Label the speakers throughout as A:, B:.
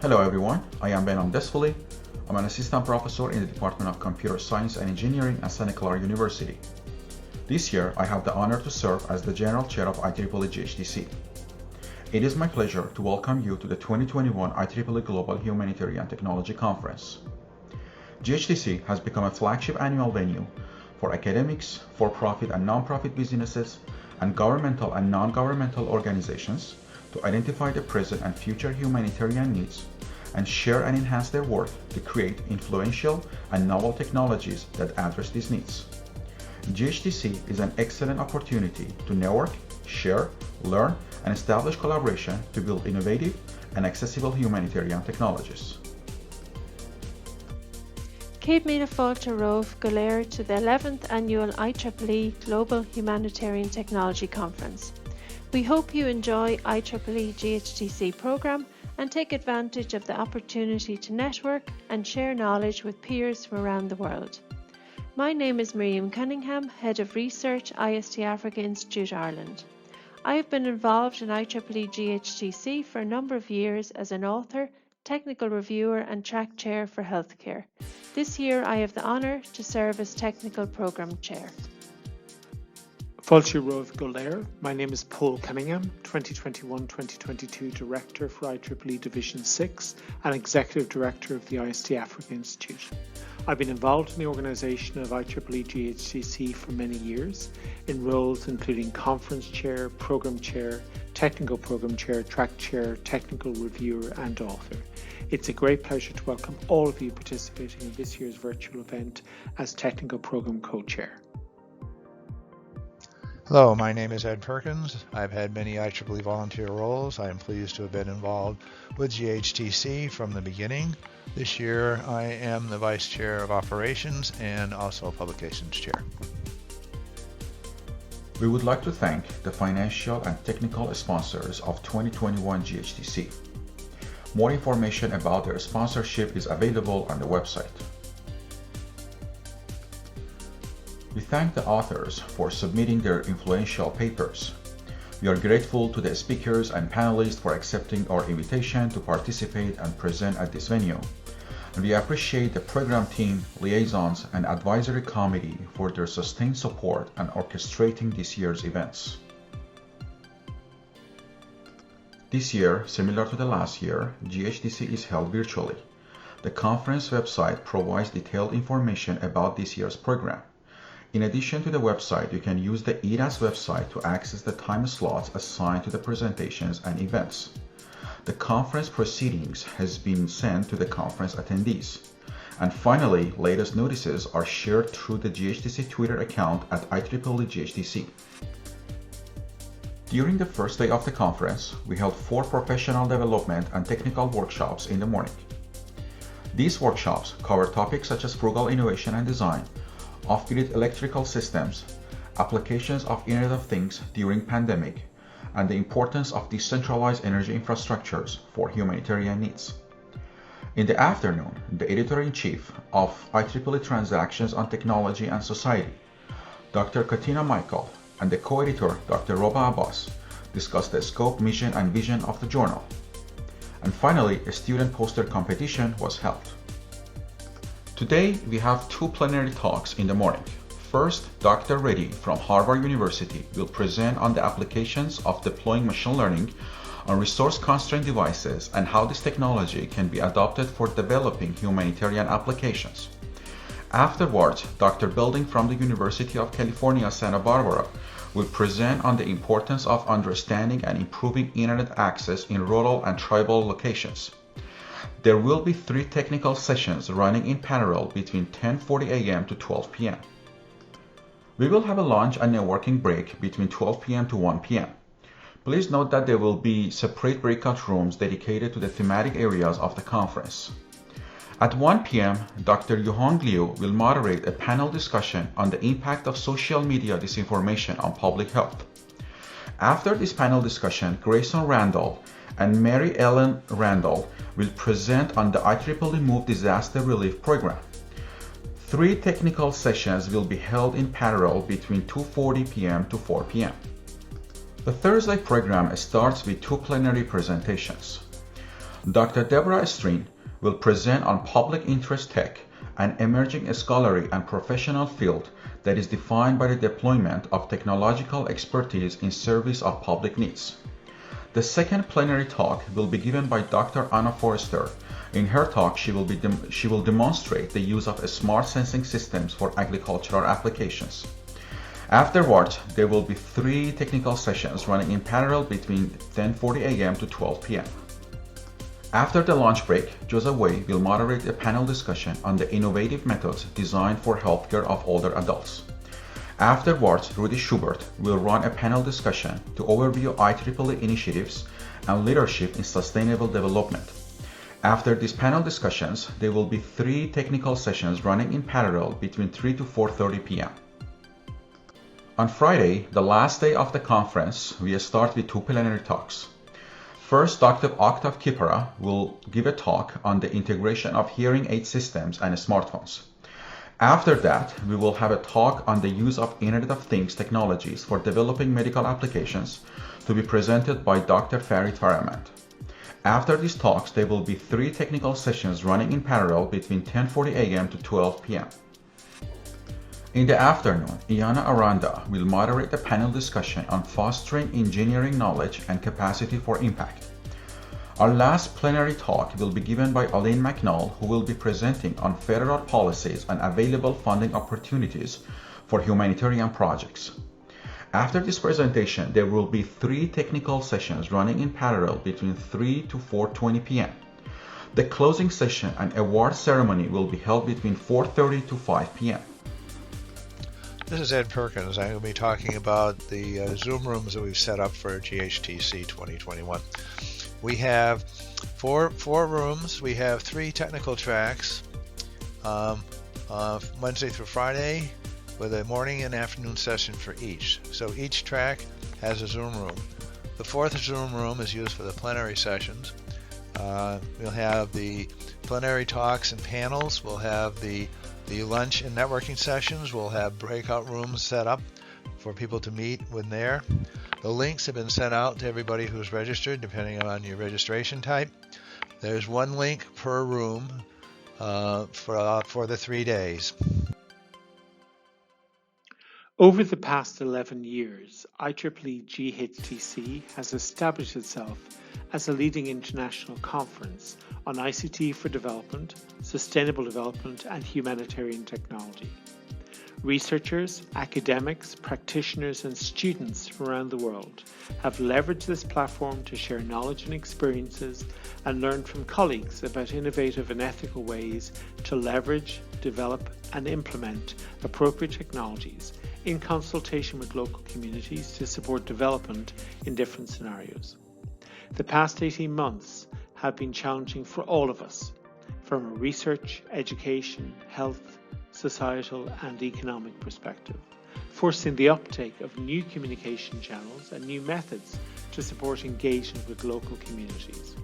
A: Hello everyone, I am Behnam Dezfouli. I'm an assistant professor in the Department of Computer Science and Engineering at Santa Clara University. This year, I have the honor to serve as the General Chair of IEEE GHTC. It is my pleasure to welcome you to the 2021 IEEE Global Humanitarian Technology Conference. GHTC has become a flagship annual venue for academics, for-profit and non-profit businesses, and governmental and non-governmental organizations to identify the present and future humanitarian needs and share and enhance their work to create influential and novel technologies that address these needs. GHTC is an excellent opportunity to network, share, learn, and establish collaboration to build innovative and accessible humanitarian technologies.
B: Céad míle fáilte romh go léir to the 11th Annual IEEE Global Humanitarian Technology Conference. We hope you enjoy IEEE GHTC program and take advantage of the opportunity to network and share knowledge with peers from around the world. My name is Miriam Cunningham, Head of Research, IST Africa Institute Ireland. I have been involved in IEEE GHTC for a number of years as an author, technical reviewer and track chair for healthcare. This year I have the honour to serve as technical programme chair.
C: Fáilte romh go léir. My name is Paul Cunningham, 2021-2022 Director for IEEE Division 6 and Executive Director of the IST Africa Institute. I've been involved in the organisation of IEEE GHTC for many years in roles including Conference Chair, Programme Chair, Technical Programme Chair, Track Chair, Technical Reviewer and Author. It's a great pleasure to welcome all of you participating in this year's virtual event as Technical Programme Co-Chair.
D: Hello, my name is Ed Perkins. I've had many IEEE volunteer roles. I am pleased to have been involved with GHTC from the beginning. This year, I am the Vice Chair of Operations and also Publications Chair.
A: We would like to thank the financial and technical sponsors of 2021 GHTC. More information about their sponsorship is available on the website. We thank the authors for submitting their influential papers. We are grateful to the speakers and panelists for accepting our invitation to participate and present at this venue. And we appreciate the program team, Liaisons, and advisory committee for their sustained support and orchestrating this year's events. This year, similar to the last year, GHTC is held virtually. The conference website provides detailed information about this year's program. In addition to the website, you can use the ERAS website to access the time slots assigned to the presentations and events. The conference proceedings has been sent to the conference attendees. And finally, latest notices are shared through the GHTC Twitter account at IEEE GHTC. During the first day of the conference, we held 4 professional development and technical workshops in the morning. These workshops cover topics such as frugal innovation and design, off-grid electrical systems, applications of Internet of Things during pandemic, and the importance of decentralized energy infrastructures for humanitarian needs. In the afternoon, the Editor-in-Chief of IEEE Transactions on Technology and Society, Dr. Katina Michael, and the co-editor, Dr. Roba Abbas, discussed the scope, mission, and vision of the journal. And finally, a student poster competition was held. Today, we have 2 plenary talks in the morning. First, Dr. Reddy from Harvard University will present on the applications of deploying machine learning on resource-constrained devices and how this technology can be adopted for developing humanitarian applications. Afterwards, Dr. Belding from the University of California, Santa Barbara will present on the importance of understanding and improving Internet access in rural and tribal locations. There will be 3 technical sessions running in parallel between 10:40 a.m. to 12 p.m. We will have a lunch and networking break between 12 p.m. to 1 p.m. Please note that there will be separate breakout rooms dedicated to the thematic areas of the conference. At 1 p.m., Dr. Yuhong Liu will moderate a panel discussion on the impact of social media disinformation on public health. After this panel discussion, Grayson Randall and Mary Ellen Randall will present on the IEEE Move Disaster Relief Program. 3 technical sessions will be held in parallel between 2:40 p.m. to 4 p.m. The Thursday program starts with 2 plenary presentations. Dr. Deborah Streen will present on public interest tech, an emerging scholarly and professional field that is defined by the deployment of technological expertise in service of public needs. The second plenary talk will be given by Dr. Anna Forrester. In her talk, she will demonstrate the use of smart sensing systems for agricultural applications. Afterwards, there will be 3 technical sessions running in parallel between 10:40 a.m. to 12 p.m. After the lunch break, Joseph Wei will moderate a panel discussion on the innovative methods designed for healthcare of older adults. Afterwards, Rudy Schubert will run a panel discussion to overview IEEE initiatives and leadership in sustainable development. After these panel discussions, there will be 3 technical sessions running in parallel between 3 to 4:30 p.m. On Friday, the last day of the conference, we start with 2 plenary talks. First, Dr. Octav Kipara will give a talk on the integration of hearing aid systems and smartphones. After that, we will have a talk on the use of Internet of Things technologies for developing medical applications to be presented by Dr. Farid Faramand. After these talks, there will be 3 technical sessions running in parallel between 10:40 a.m. to 12 p.m. In the afternoon, Iana Aranda will moderate a panel discussion on fostering engineering knowledge and capacity for impact. Our last plenary talk will be given by Aline McNall, who will be presenting on federal policies and available funding opportunities for humanitarian projects. After this presentation, there will be 3 technical sessions running in parallel between 3 to 4:20 p.m. The closing session and award ceremony will be held between 4:30 to 5 p.m.
D: This is Ed Perkins. I'm going to be talking about the Zoom rooms that we've set up for GHTC 2021. We have four rooms. We have 3 technical tracks, Wednesday through Friday, with a morning and afternoon session for each. So each track has a Zoom room. The 4th Zoom room is used for the plenary sessions. We'll have the plenary talks and panels. We'll have the lunch and networking sessions. We'll have breakout rooms set up for people to meet when there. The links have been sent out to everybody who's registered, depending on your registration type. There's 1 link per room for the 3 days.
C: Over the past 11 years, IEEE GHTC has established itself as a leading international conference on ICT for development, sustainable development, and humanitarian technology. Researchers, academics, practitioners, and students from around the world have leveraged this platform to share knowledge and experiences and learn from colleagues about innovative and ethical ways to leverage, develop, and implement appropriate technologies in consultation with local communities to support development in different scenarios. The past 18 months have been challenging for all of us, from a research, education, health, societal, and economic perspective, forcing the uptake of new communication channels and new methods to support engagement with local communities.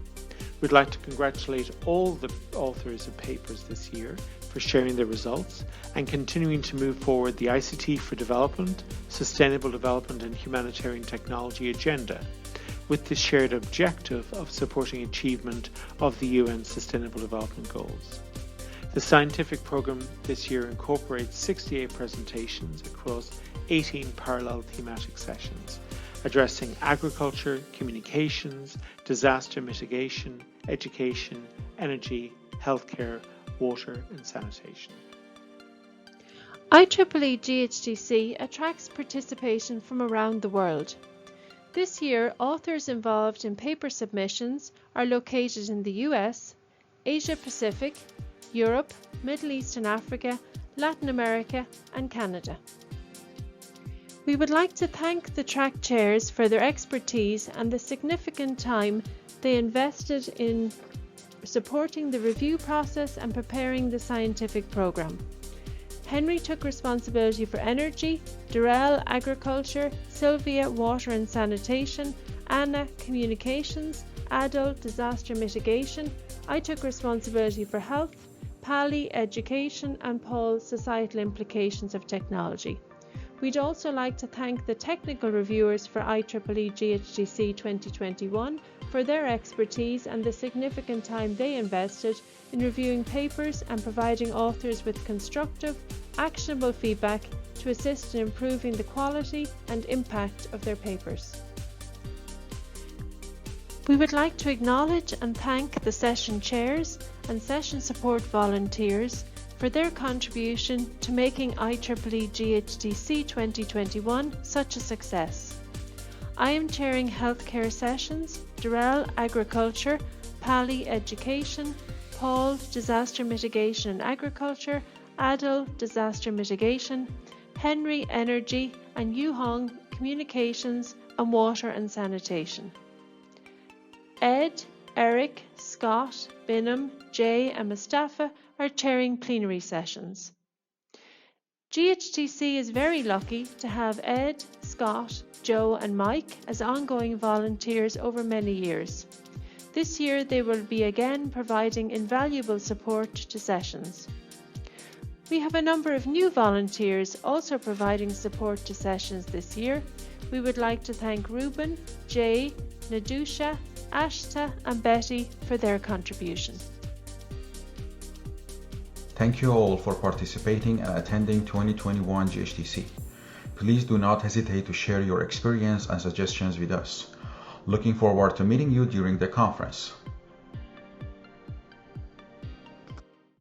C: We'd like to congratulate all the authors of papers this year for sharing their results and continuing to move forward the ICT for development, sustainable development, and humanitarian technology agenda, with the shared objective of supporting achievement of the UN Sustainable Development Goals. The scientific program this year incorporates 68 presentations across 18 parallel thematic sessions, addressing agriculture, communications, disaster mitigation, education, energy, healthcare, water, and sanitation.
B: IEEE GHTC attracts participation from around the world. This year, authors involved in paper submissions are located in the US, Asia Pacific, Europe, Middle East and Africa, Latin America, and Canada. We would like to thank the track chairs for their expertise and the significant time they invested in supporting the review process and preparing the scientific program. Henry took responsibility for energy, Darrell agriculture, Sylvia water and sanitation, Anna communications, Adol disaster mitigation, I took responsibility for health, Pali education, and Paul societal implications of technology. We'd also like to thank the technical reviewers for IEEE GHTC 2021 for their expertise and the significant time they invested in reviewing papers and providing authors with constructive, actionable feedback to assist in improving the quality and impact of their papers. We would like to acknowledge and thank the session chairs and session support volunteers for their contribution to making IEEE GHTC 2021 such a success. I am chairing Healthcare Sessions, Durrell Agriculture, Pally Education, Paul Disaster Mitigation and Agriculture, Adel Disaster Mitigation, Henry Energy and Yuhong Communications and Water and Sanitation. Ed, Eric, Scott, Behnam, Jay and Mustafa are chairing plenary sessions. GHTC is very lucky to have Ed, Scott, Joe and Mike as ongoing volunteers over many years. This year they will be again providing invaluable support to sessions. We have a number of new volunteers also providing support to sessions this year. We would like to thank Ruben, Jay, Nadusha, Ashta and Betty for their contribution.
A: Thank you all for participating and attending 2021 GHTC. Please do not hesitate to share your experience and suggestions with us. Looking forward to meeting you during the conference.